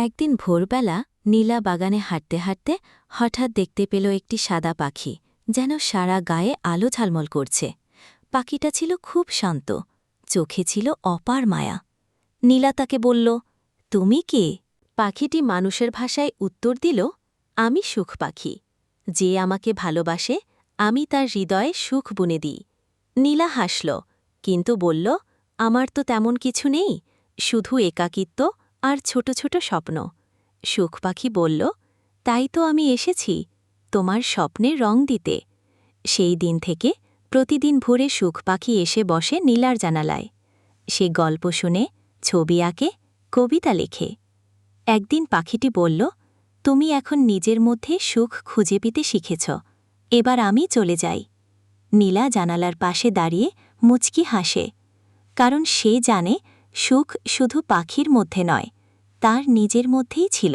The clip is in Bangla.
একদিন ভোরবেলা নীলা বাগানে হাঁটতে হাঁটতে হঠাৎ দেখতে পেল একটি সাদা পাখি, যেন সারা গায়ে আলো ঝালমল করছে। পাখিটা ছিল খুব শান্ত, চোখে ছিল অপার মায়া। নীলা তাকে বলল, তুমি কে? পাখিটি মানুষের ভাষায় উত্তর দিল, আমি সুখ পাখি। যে আমাকে ভালোবাসে আমি তার হৃদয়ে সুখ বুনে দিই। নীলা হাসল, কিন্তু বলল, আমার তো তেমন কিছু নেই, শুধু একাকিত্ব আর ছোট ছোট স্বপ্ন। সুখ পাখি বলল, তাই তো আমি এসেছি তোমার স্বপ্নে রং দিতে। সেই দিন থেকে প্রতিদিন ভোরে সুখ পাখি এসে বসে নীলার জানালায়। সে গল্প শুনে, ছবি আঁকে, কবিতা লেখে। একদিন পাখিটি বলল, তুমি এখন নিজের মধ্যে সুখ খুঁজে পেতে শিখেছ, এবার আমি চলে যাই। নীলা জানালার পাশে দাঁড়িয়ে মুচকি হাসে, কারণ সে জানে সুখ শুধু পাখির মধ্যে নয়, তার নিজের মধ্যেই ছিল।